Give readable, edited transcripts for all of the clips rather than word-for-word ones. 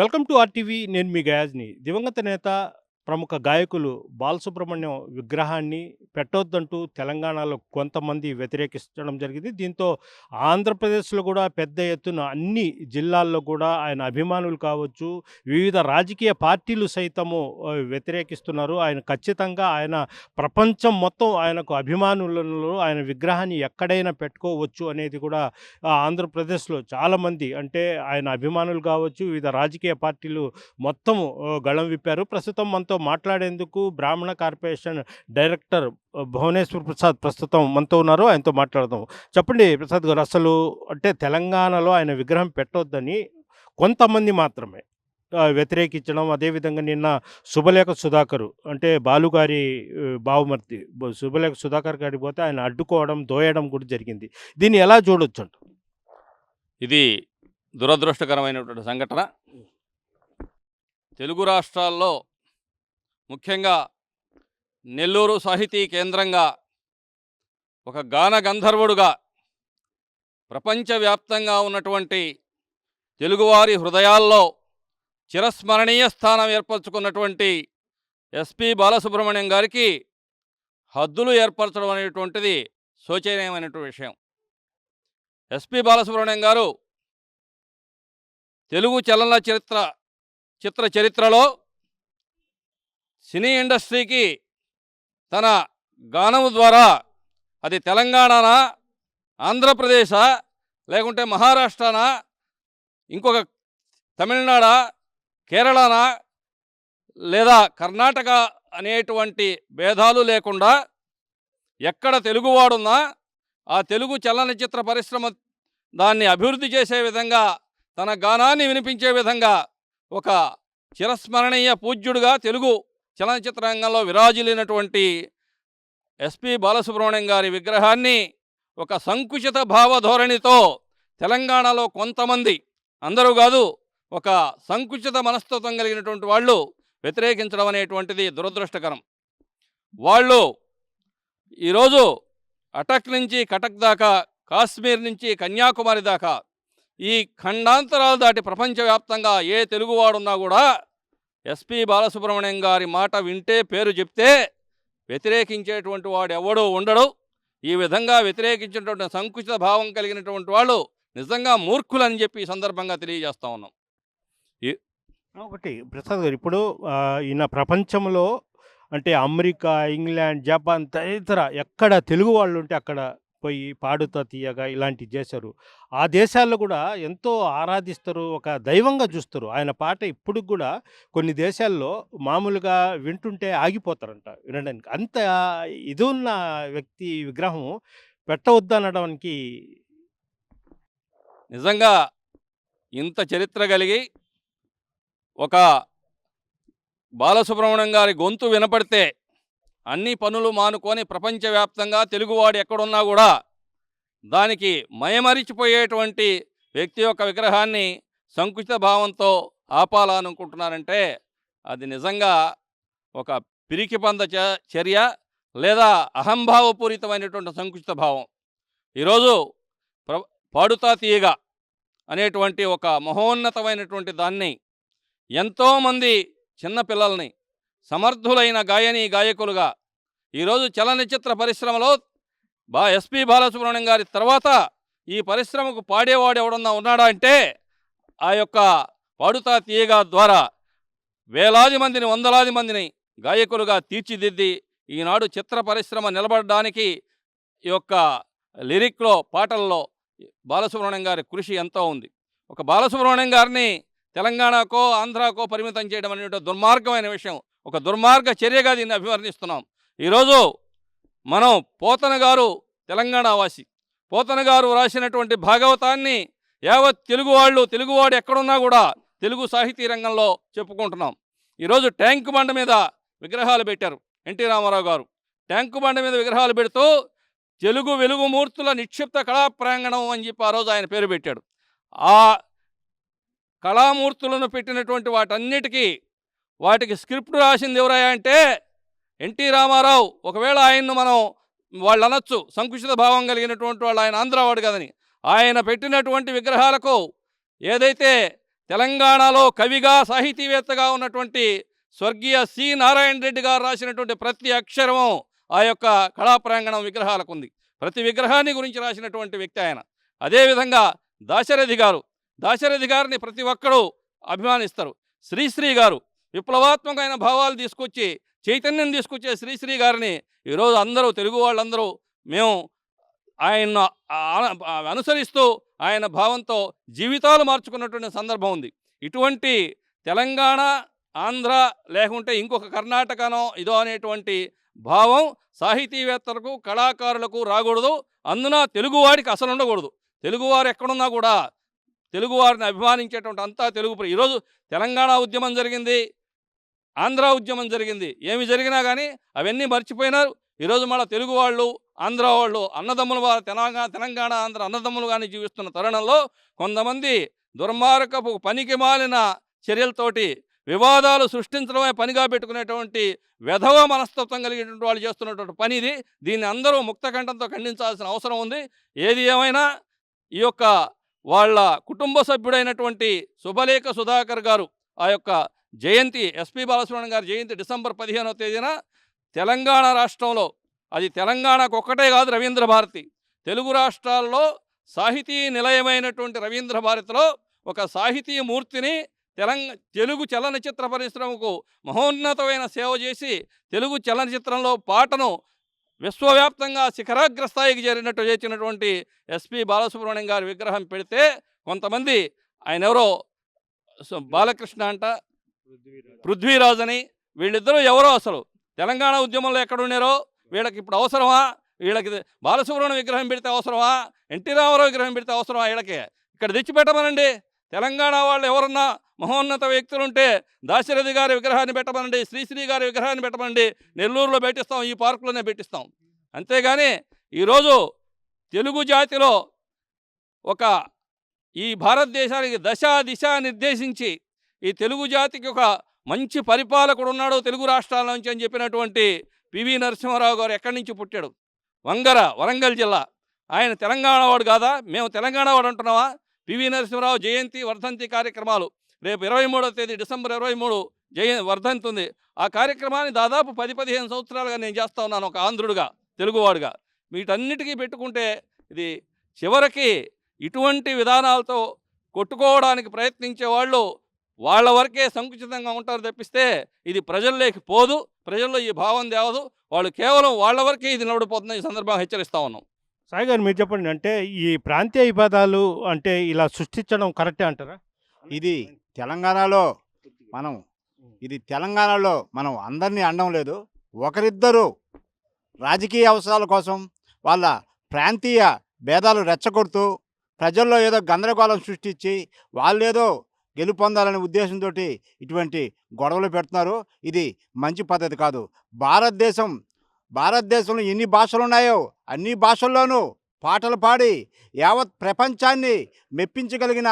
Welcome to RTV. నేను మీ గయాజ్ని. దివంగత నేత, ప్రముఖ గాయకులు బాలసుబ్రహ్మణ్యం విగ్రహాన్ని పెట్టొద్దంటూ తెలంగాణలో కొంతమంది వ్యతిరేకించడం జరిగింది. దీంతో ఆంధ్రప్రదేశ్లో కూడా పెద్ద ఎత్తున అన్ని జిల్లాల్లో కూడా ఆయన అభిమానులు కావచ్చు, వివిధ రాజకీయ పార్టీలు సైతము వ్యతిరేకిస్తున్నారు. ఆయన ప్రపంచం మొత్తం ఆయనకు అభిమానులలో ఆయన విగ్రహాన్ని ఎక్కడైనా పెట్టుకోవచ్చు అనేది కూడా ఆంధ్రప్రదేశ్లో చాలామంది, అంటే ఆయన అభిమానులు కావచ్చు, వివిధ రాజకీయ పార్టీలు మొత్తము గళం విప్పారు. ప్రస్తుతం మనతో మాట్లాడేందుకు బ్రాహ్మణ కార్పొరేషన్ డైరెక్టర్ భువనేశ్వర్ ప్రసాద్ ప్రస్తుతం మనతో ఉన్నారు. ఆయనతో మాట్లాడదాం. చెప్పండి ప్రసాద్ గారు, అసలు అంటే తెలంగాణలో ఆయన విగ్రహం పెట్టొద్దని కొంతమంది మాత్రమే వ్యతిరేకించడం, అదేవిధంగా నిన్న శుభలేఖ సుధాకరు, అంటే బాలుగారి బావమర్ది శుభలేఖ సుధాకర్ గారికి పోతే ఆయన అడ్డుకోవడం, దోయడం కూడా జరిగింది. దీన్ని ఎలా చూడొచ్చు అంట? ఇది దురదృష్టకరమైనటువంటి సంఘటన. తెలుగు రాష్ట్రాల్లో ముఖ్యంగా నెల్లూరు సాహితీ కేంద్రంగా ఒక గాన గంధర్వుడుగా ప్రపంచవ్యాప్తంగా ఉన్నటువంటి తెలుగువారి హృదయాల్లో చిరస్మరణీయ స్థానం ఏర్పరచుకున్నటువంటి ఎస్పి బాలసుబ్రహ్మణ్యం గారికి హద్దులు ఏర్పరచడం అనేటువంటిది శోచనీయమైనటువంటి విషయం. ఎస్పి బాలసుబ్రహ్మణ్యం గారు తెలుగు చిత్ర చరిత్రలో సినీ ఇండస్ట్రీకి తన గానము ద్వారా, అది తెలంగాణనా, ఆంధ్రప్రదేశా, లేకుంటే మహారాష్ట్రనా, ఇంకొక తమిళనాడా, కేరళనా, లేదా కర్ణాటక అనేటువంటి భేదాలు లేకుండా ఎక్కడ తెలుగువాడున్నా ఆ తెలుగు చలనచిత్ర పరిశ్రమ దాన్ని అభివృద్ధి చేసే విధంగా, తన గానాన్ని వినిపించే విధంగా ఒక చిరస్మరణీయ పూజ్యుడుగా తెలుగు చలనచిత్ర రంగంలో విరాజిల్లినటువంటి ఎస్పి బాలసుబ్రహ్మణ్యం గారి విగ్రహాన్ని ఒక సంకుచిత భావధోరణితో తెలంగాణలో కొంతమంది, అందరూ కాదు, ఒక సంకుచిత మనస్తత్వం కలిగినటువంటి వాళ్ళు వ్యతిరేకించడం అనేటువంటిది దురదృష్టకరం. వాళ్ళు ఈరోజు అటక్ నుంచి కటక్ దాకా, కాశ్మీర్ నుంచి కన్యాకుమారి దాకా ఈ ఖండాంతరాలు దాటి ప్రపంచవ్యాప్తంగా ఏ తెలుగువాడున్నా కూడా ఎస్పి బాలసుబ్రహ్మణ్యం గారి మాట వింటే, పేరు చెప్తే వ్యతిరేకించేటువంటి వాడు ఎవడూ ఉండడు. ఈ విధంగా వ్యతిరేకించేటువంటి సంకుచిత భావం కలిగినటువంటి వాళ్ళు నిజంగా మూర్ఖులని చెప్పి ఈ సందర్భంగా తెలియజేస్తా ఉన్నాం. ఒకటి ప్రసాద్ గారు, ఇప్పుడు ఈయన ప్రపంచంలో అంటే అమెరికా, ఇంగ్లాండ్, జపాన్ తదితర ఎక్కడ తెలుగు వాళ్ళు ఉంటే అక్కడ పోయి పాడుతా తీయగా ఇలాంటివి చేశారు. ఆ దేశాల్లో కూడా ఎంతో ఆరాధిస్తారు, ఒక దైవంగా చూస్తారు. ఆయన పాట ఇప్పటికి కూడా కొన్ని దేశాల్లో మామూలుగా వింటుంటే ఆగిపోతారంట వినడానికి. అంత ఇది ఉన్న వ్యక్తి విగ్రహం పెట్టవద్దనడానికి నిజంగా ఇంత చరిత్ర కలిగి ఒక బాలసుబ్రహ్మణ్యం గారి గొంతు వినపడితే అన్ని పనులు మానుకొని ప్రపంచవ్యాప్తంగా తెలుగువాడు ఎక్కడున్నా కూడా దానికి మయమరిచిపోయేటువంటి వ్యక్తి యొక్క విగ్రహాన్ని సంకుచిత భావంతో ఆపాలనుకుంటున్నారంటే అది నిజంగా ఒక పిరికిపంద చర్య, లేదా అహంభావపూరితమైనటువంటి సంకుచిత భావం. ఈరోజు పాడుతా తీయగా అనేటువంటి ఒక మహోన్నతమైనటువంటి దాన్ని ఎంతోమంది చిన్నపిల్లల్ని సమర్థులైన గాయకులుగా ఈరోజు చలనచిత్ర పరిశ్రమలో ఎస్పి బాలసుబ్రహ్మణ్యం గారి తర్వాత ఈ పరిశ్రమకు పాడేవాడు ఎవడన్నా ఉన్నాడా అంటే ఆ యొక్క పాడుతా తీయగా ద్వారా వేలాది మందిని, వందలాది మందిని గాయకులుగా తీర్చిదిద్ది ఈనాడు చిత్ర పరిశ్రమ నిలబడడానికి ఈ యొక్క లిరిక్లో, పాటల్లో బాలసుబ్రహ్మణ్యం గారి కృషి ఎంతో ఉంది. ఒక బాలసుబ్రహ్మణ్యం గారిని తెలంగాణకో, ఆంధ్రాకో పరిమితం చేయడం అనే దుర్మార్గమైన విషయం, ఒక దుర్మార్గ చర్యగా దీన్ని అభివర్ణిస్తున్నాం. ఈరోజు మనం పోతన గారు తెలంగాణ వాసి, పోతన గారు రాసినటువంటి భాగవతాన్ని యావత్ తెలుగువాడు ఎక్కడున్నా కూడా తెలుగు సాహితీ రంగంలో చెప్పుకుంటున్నాం. ఈరోజు ట్యాంకు బండ మీద విగ్రహాలు పెట్టారు. ఎన్టీ రామారావు గారు ట్యాంకు బండ మీద విగ్రహాలు పెడుతూ తెలుగు వెలుగుమూర్తుల నిక్షిప్త కళా ప్రాంగణం అని చెప్పి ఆ రోజు ఆయన పేరు పెట్టాడు. ఆ కళామూర్తులను పెట్టినటువంటి వాటికి స్క్రిప్ట్ రాసింది ఎవరయ్యా అంటే ఎన్టీ రామారావు. ఒకవేళ ఆయన్ను మనం వాళ్ళు అనొచ్చు, సంకుచిత భావం కలిగినటువంటి వాళ్ళు, ఆయన ఆంధ్రావాడు కదని. ఆయన పెట్టినటువంటి విగ్రహాలకు ఏదైతే తెలంగాణలో కవిగా సాహితీవేత్తగా ఉన్నటువంటి స్వర్గీయ సి నారాయణ రెడ్డి గారు రాసినటువంటి ప్రతి అక్షరము ఆ యొక్క కళా ప్రాంగణం విగ్రహాలకు ఉంది. ప్రతి విగ్రహాన్ని గురించి రాసినటువంటి వ్యక్తి ఆయన. అదేవిధంగా దాశరథి గారిని ప్రతి ఒక్కరూ అభిమానిస్తారు. శ్రీశ్రీ గారు విప్లవాత్మకమైన భావాలు తీసుకొచ్చి చైతన్యం తీసుకొచ్చే శ్రీశ్రీ గారిని ఈరోజు అందరూ తెలుగు వాళ్ళందరూ మేము ఆయన్ను అనుసరిస్తూ ఆయన భావంతో జీవితాలు మార్చుకున్నటువంటి సందర్భం ఉంది. ఇటువంటి తెలంగాణ, ఆంధ్ర లేకుంటే ఇంకొక కర్ణాటకనో ఇదో అనేటువంటి భావం సాహితీవేత్తలకు, కళాకారులకు రాకూడదు. అందున తెలుగువాడికి అసలు ఉండకూడదు. తెలుగువారు ఎక్కడున్నా కూడా తెలుగువారిని అభిమానించేటువంటి అంతా తెలుగు. ఈరోజు తెలంగాణ ఉద్యమం జరిగింది, ఆంధ్ర ఉద్యమం జరిగింది. ఏమి జరిగినా కానీ అవన్నీ మర్చిపోయినారు. ఈరోజు మళ్ళీ తెలుగు వాళ్ళు, ఆంధ్ర వాళ్ళు అన్నదమ్ములు, తెలంగాణ ఆంధ్ర అన్నదమ్ములుగానే జీవిస్తున్న తరుణంలో కొంతమంది దుర్మార్గపు పనికి మాలిన చర్యలతోటి వివాదాలు సృష్టించడమే పనిగా పెట్టుకునేటువంటి వెధవ మనస్తత్వం కలిగినటువంటి వాళ్ళు చేస్తున్నటువంటి పని ఇది. దీన్ని అందరూ ముక్తకంఠంతో ఖండించాల్సిన అవసరం ఉంది. ఏది ఏమైనా ఈ యొక్క వాళ్ళ కుటుంబ సభ్యుడైనటువంటి శుభలేఖ సుధాకర్ గారు ఆ యొక్క జయంతి, ఎస్పి బాలసుబ్రహ్మణ్యం గారి జయంతి డిసెంబర్ 15వ తేదీన తెలంగాణ రాష్ట్రంలో, అది తెలంగాణకు ఒక్కటే కాదు, రవీంద్ర భారతి తెలుగు రాష్ట్రాల్లో సాహితీ నిలయమైనటువంటి రవీంద్ర భారతిలో ఒక సాహితీ మూర్తిని తెలుగు చలనచిత్ర పరిశ్రమకు మహోన్నతమైన సేవ చేసి తెలుగు చలనచిత్రంలో పాటను విశ్వవ్యాప్తంగా శిఖరాగ్ర స్థాయికి చేసినటువంటి ఎస్పి బాలసుబ్రహ్మణ్యం గారి విగ్రహం పెడితే కొంతమంది ఆయన ఎవరో బాలకృష్ణ అంట, పృథ్వీరాజ్ అని, వీళ్ళిద్దరూ ఎవరో అసలు తెలంగాణ ఉద్యమంలో ఎక్కడున్నారో వీళ్ళకి ఇప్పుడు అవసరమా? వీళ్ళకి బాలసుబ్రహ్మణ్యం విగ్రహం పెడితే అవసరమా? ఎన్టీ రామారావు విగ్రహం పెడితే అవసరమా? వీళ్ళకి ఇక్కడ తెచ్చిపెట్టమనండి. తెలంగాణ వాళ్ళు ఎవరన్నా మహోన్నత వ్యక్తులు ఉంటే దాశరథి గారి విగ్రహాన్ని పెట్టమనండి, శ్రీశ్రీ గారి విగ్రహాన్ని పెట్టమనండి. నెల్లూరులో పెట్టిస్తాం, ఈ పార్కులోనే పెట్టిస్తాం. అంతేగాని ఈరోజు తెలుగు జాతిలో ఒక ఈ భారతదేశానికి దిశ నిర్దేశించి ఈ తెలుగు జాతికి ఒక మంచి పరిపాలకుడు ఉన్నాడు తెలుగు రాష్ట్రాల నుంచి అని చెప్పినటువంటి పివి నరసింహారావు గారు ఎక్కడి నుంచి పుట్టాడు? వరంగల్ జిల్లా. ఆయన తెలంగాణ వాడు కాదా? మేము తెలంగాణ వాడు అంటున్నావా? పివి నరసింహారావు జయంతి, వర్ధంతి కార్యక్రమాలు రేపు 23వ తేదీ డిసెంబర్ 23 వర్ధంతి ఉంది. ఆ కార్యక్రమాన్ని దాదాపు 10-15 సంవత్సరాలుగా నేను చేస్తూ ఉన్నాను ఒక ఆంధ్రుడుగా, తెలుగువాడుగా. వీటన్నిటికీ పెట్టుకుంటే ఇది చివరికి ఇటువంటి విధానాలతో కొట్టుకోవడానికి ప్రయత్నించే వాళ్ళు వాళ్ళ వరకే సంకుచితంగా ఉంటారు తప్పిస్తే ఇది ప్రజల్లోకి పోదు, ప్రజల్లో ఈ భావం తేవదు. వాళ్ళు కేవలం వాళ్ళ వరకే ఇది నిలబడిపోతుంది. ఈ సందర్భంగా హెచ్చరిస్తూ ఉన్నాం. సాయి గారు మీరు చెప్పండి, అంటే ఈ ప్రాంతీయ విభేదాలు అంటే ఇలా సృష్టించడం కరెక్టే అంటారా? ఇది తెలంగాణలో మనం అందరినీ అనడం లేదు. ఒకరిద్దరు రాజకీయ అవసరాల కోసం వాళ్ళ ప్రాంతీయ భేదాలు రెచ్చగొడుతూ ప్రజల్లో ఏదో గందరగోళం సృష్టించి వాళ్ళేదో గెలుపొందాలనే ఉద్దేశంతో ఇటువంటి గొడవలు పెడుతున్నారు. ఇది మంచి పద్ధతి కాదు. భారతదేశంలో ఎన్ని భాషలు ఉన్నాయో అన్ని భాషల్లోనూ పాటలు పాడి యావత్ ప్రపంచాన్ని మెప్పించగలిగిన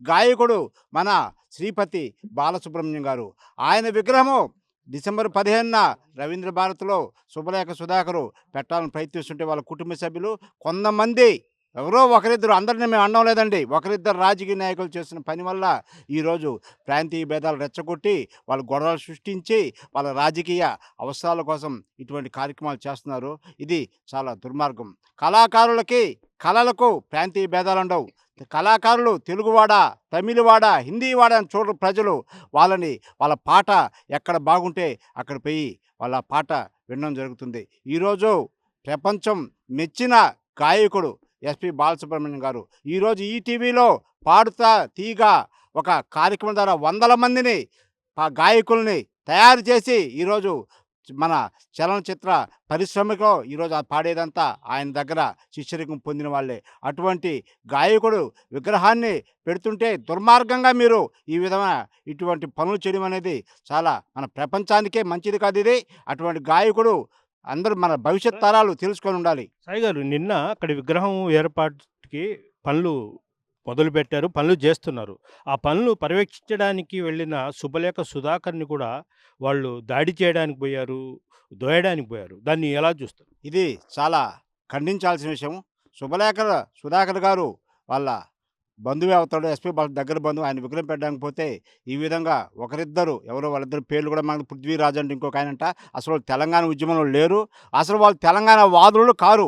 గాయకుడు మన శ్రీపతి బాలసుబ్రహ్మణ్యం గారు. ఆయన విగ్రహము డిసెంబర్ 15న రవీంద్ర భారతిలో శుభలేఖ సుధాకరు పెట్టాలని ప్రయత్నిస్తుంటే వాళ్ళ కుటుంబ సభ్యులు కొంతమంది, ఎవరో ఒకరిద్దరు, అందరినీ మేము అనడం లేదండి, ఒకరిద్దరు రాజకీయ నాయకులు చేసిన పని వల్ల ఈరోజు ప్రాంతీయ భేదాలు రెచ్చగొట్టి వాళ్ళు గొడవలు సృష్టించి వాళ్ళ రాజకీయ అవసరాల కోసం ఇటువంటి కార్యక్రమాలు చేస్తున్నారు. ఇది చాలా దుర్మార్గం. కళలకు ప్రాంతీయ భేదాలు ఉండవు. కళాకారులు తెలుగువాడా, తమిళవాడా, హిందీవాడా అని చూడరు ప్రజలు. వాళ్ళ పాట ఎక్కడ బాగుంటే అక్కడ పోయి వాళ్ళ పాట వినడం జరుగుతుంది. ఈరోజు ప్రపంచం మెచ్చిన గాయకుడు ఎస్పి బాలసుబ్రహ్మణ్యం గారు ఈరోజు ఈటీవీలో పాడుతా తీగా ఒక కార్యక్రమం ద్వారా 100 మందిని గాయకుల్ని తయారు చేసి ఈరోజు మన చలనచిత్ర పరిశ్రమలో ఈరోజు ఆ పాడేదంతా ఆయన దగ్గర శిష్యరికం పొందిన వాళ్ళే. అటువంటి గాయకుడు విగ్రహాన్ని పెడుతుంటే దుర్మార్గంగా మీరు ఈ విధమైన ఇటువంటి పనులు చేయడం అనేది చాలా మన ప్రపంచానికే మంచిది కాదు. ఇది అటువంటి గాయకుడు అందరూ మన భవిష్యత్ తరాలు తెలుసుకొని ఉండాలి. సాయి గారు, నిన్న అక్కడ విగ్రహం ఏర్పాటుకి పనులు మొదలుపెట్టారు, పనులు చేస్తున్నారు. ఆ పనులు పర్యవేక్షించడానికి వెళ్ళిన శుభలేఖ సుధాకర్ని కూడా వాళ్ళు దాడి చేయడానికి పోయారు, దోయడానికి పోయారు. దాన్ని ఎలా చూస్తారు? ఇది చాలా ఖండించాల్సిన విషయం. సుధాకర్ గారు వాళ్ళ బంధువే అవుతాడు. ఎస్పీ బాల దగ్గర బంధువు. ఆయన విగ్రహం పెట్టడానికి పోతే ఈ విధంగా ఒకరిద్దరు ఎవరో వాళ్ళిద్దరు పేర్లు కూడా మనకు పృథ్వీరాజ్ అంటే ఇంకొక ఆయనంట. అసలు వాళ్ళు తెలంగాణ ఉద్యమంలో లేరు. అసలు వాళ్ళు తెలంగాణ వాదులు కారు.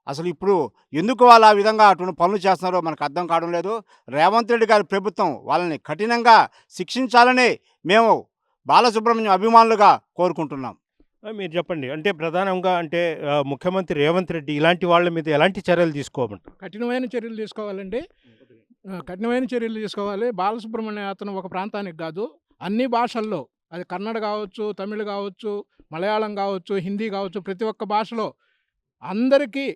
అసలు ఇప్పుడు ఎందుకు వాళ్ళు ఆ విధంగా అటువంటి పనులు చేస్తున్నారో మనకు అర్థం కావడం లేదు. రేవంత్ రెడ్డి గారి ప్రభుత్వం వాళ్ళని కఠినంగా శిక్షించాలని మేము బాలసుబ్రహ్మణ్యం అభిమానులుగా కోరుకుంటున్నాం. మీరు చెప్పండి. అంటే ప్రధానంగా అంటే ముఖ్యమంత్రి రేవంత్ రెడ్డి ఇలాంటి వాళ్ళ మీద ఎలాంటి చర్యలు తీసుకోమంటారు? కఠినమైన చర్యలు తీసుకోవాలండి. కఠినమైన చర్యలు తీసుకోవాలి. బాలసుబ్రహ్మణ్యం అతను ఒక ప్రాంతానికి కాదు, అన్ని భాషల్లో, అది కన్నడ కావచ్చు, తమిళ్ కావచ్చు, మలయాళం కావచ్చు, హిందీ కావచ్చు, ప్రతి ఒక్క భాషలో అందరికీ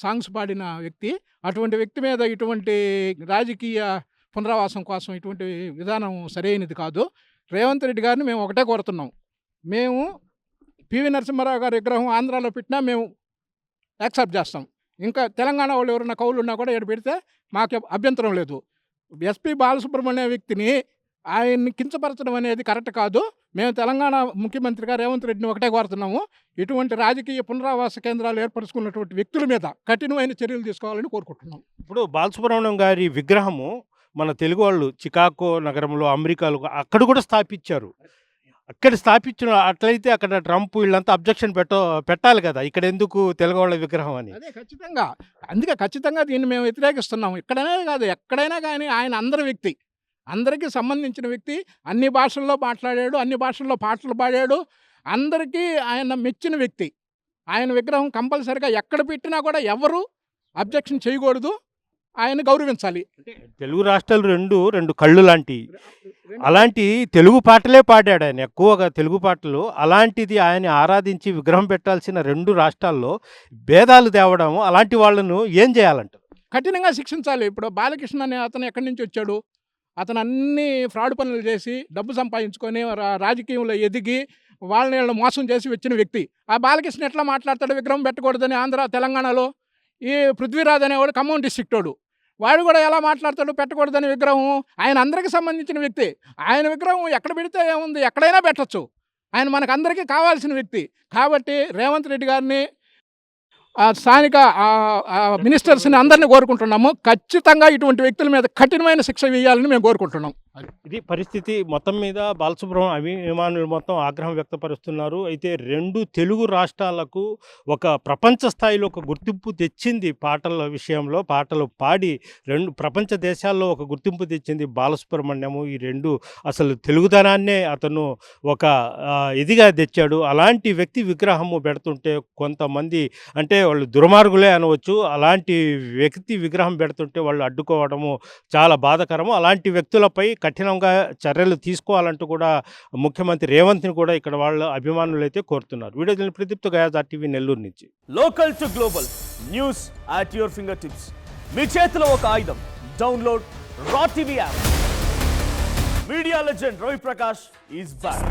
సాంగ్స్ పాడిన వ్యక్తి. అటువంటి వ్యక్తి మీద ఇటువంటి రాజకీయ పునరావాసం కోసం ఇటువంటి విధానం సరైనది కాదు. రేవంత్ రెడ్డి గారిని మేము ఒకటే కోరుతున్నాం. మేము పివి నరసింహారావు గారి విగ్రహం ఆంధ్రాలో పెట్టినా మేము యాక్సెప్ట్ చేస్తాం. ఇంకా తెలంగాణ వాళ్ళు ఎవరైనా కవులు ఉన్నా కూడా ఇక్కడ పెడితే మాకు అభ్యంతరం లేదు. ఎస్పి బాలసుబ్రహ్మణ్య వ్యక్తిని ఆయన్ని కించపరచడం అనేది కరెక్ట్ కాదు. మేము తెలంగాణ ముఖ్యమంత్రిగా రేవంత్ రెడ్డిని ఒకటే కోరుతున్నాము. ఇటువంటి రాజకీయ పునరావాస కేంద్రాలు ఏర్పరచుకున్నటువంటి వ్యక్తుల మీద కఠినమైన చర్యలు తీసుకోవాలని కోరుకుంటున్నాం. ఇప్పుడు బాలసుబ్రహ్మణ్యం గారి విగ్రహము మన తెలుగు వాళ్ళు చికాగో నగరంలో, అమెరికాలో అక్కడ కూడా స్థాపించారు. అక్కడ స్థాపించిన అట్లయితే అక్కడ ట్రంప్ వీళ్ళంతా అబ్జెక్షన్ పెట్టాలి కదా, ఇక్కడ ఎందుకు తెలుగు వాళ్ళ విగ్రహం అని. అదే ఖచ్చితంగా, అందుకే ఖచ్చితంగా దీన్ని మేము వ్యతిరేకిస్తున్నాము. ఇక్కడనే కాదు, ఎక్కడైనా కానీ ఆయన అందరి వ్యక్తి, అందరికీ సంబంధించిన వ్యక్తి. అన్ని భాషల్లో మాట్లాడాడు, అన్ని భాషల్లో పాటలు పాడాడు, అందరికీ ఆయన మెచ్చిన వ్యక్తి. ఆయన విగ్రహం కంపల్సరిగా ఎక్కడ పెట్టినా కూడా ఎవరు అబ్జెక్షన్ చేయకూడదు, ఆయన గౌరవించాలి. అంటే తెలుగు రాష్ట్రాలు రెండు కళ్ళు లాంటివి. అలాంటి తెలుగు పాటలే పాడాడు ఆయన, ఎక్కువగా తెలుగు పాటలు. అలాంటిది ఆయన ఆరాధించి విగ్రహం పెట్టాల్సిన రెండు రాష్ట్రాల్లో భేదాలు తేవడం, అలాంటి వాళ్ళను ఏం చేయాలంటారు? కఠినంగా శిక్షించాలి. ఇప్పుడు బాలకృష్ణ అనే అతను ఎక్కడి నుంచి వచ్చాడు? అతను అన్ని ఫ్రాడ్ పనులు చేసి డబ్బు సంపాదించుకొని రాజకీయంలో ఎదిగి వాళ్ళని మోసం చేసి వచ్చిన వ్యక్తి. ఆ బాలకృష్ణ ఎట్లా మాట్లాడతాడు విగ్రహం పెట్టకూడదని? తెలంగాణలో ఈ పృథ్వీరాజ్ అనేవాడు ఖమ్మం డిస్ట్రిక్ట్ వాడు, వాడు కూడా ఎలా మాట్లాడతాడు పెట్టకూడదని విగ్రహం? ఆయన అందరికీ సంబంధించిన వ్యక్తి. ఆయన విగ్రహం ఎక్కడ పెడితే ఏముంది, ఎక్కడైనా పెట్టచ్చు. ఆయన మనకు అందరికీ కావాల్సిన వ్యక్తి. కాబట్టి రేవంత్ రెడ్డి గారిని, స్థానిక మినిస్టర్స్ని అందరినీ కోరుకుంటున్నాము. ఖచ్చితంగా ఇటువంటి వ్యక్తుల మీద కఠినమైన శిక్ష వేయాలని మేము కోరుకుంటున్నాం. ఇది పరిస్థితి. మొత్తం మీద బాలసుబ్రహ్మణ్యం అభిమానులు మొత్తం ఆగ్రహం వ్యక్తపరుస్తున్నారు. అయితే రెండు తెలుగు రాష్ట్రాలకు ఒక ప్రపంచ స్థాయిలో ఒక గుర్తింపు తెచ్చింది పాటల విషయంలో. పాటలు పాడి ప్రపంచ దేశాల్లో ఒక గుర్తింపు తెచ్చింది బాలసుబ్రహ్మణ్యము. ఈ రెండు అసలు తెలుగుదనాన్నే అతను ఒక ఇదిగా తెచ్చాడు. అలాంటి వ్యక్తి విగ్రహము పెడుతుంటే కొంతమంది అంటే వాళ్ళు దుర్మార్గులే అనవచ్చు. అలాంటి వ్యక్తి విగ్రహం పెడుతుంటే వాళ్ళు అడ్డుకోవడము చాలా బాధాకరము. అలాంటి వ్యక్తులపై కఠినంగా చర్యలు తీసుకోవాలంటూ కూడా ముఖ్యమంత్రి రేవంత్ని కూడా ఇక్కడ వాళ్ళ అభిమానులు అయితే కోరుతున్నారు. వీడియో ప్రదీప్తో గయాజ్ RTV నెల్లూరు నుంచి. Local to global news at your fingertips. మీ చేతిలో ఒక ఆయుధం. Download Raw TV app. Media legend Ravi Prakash is back.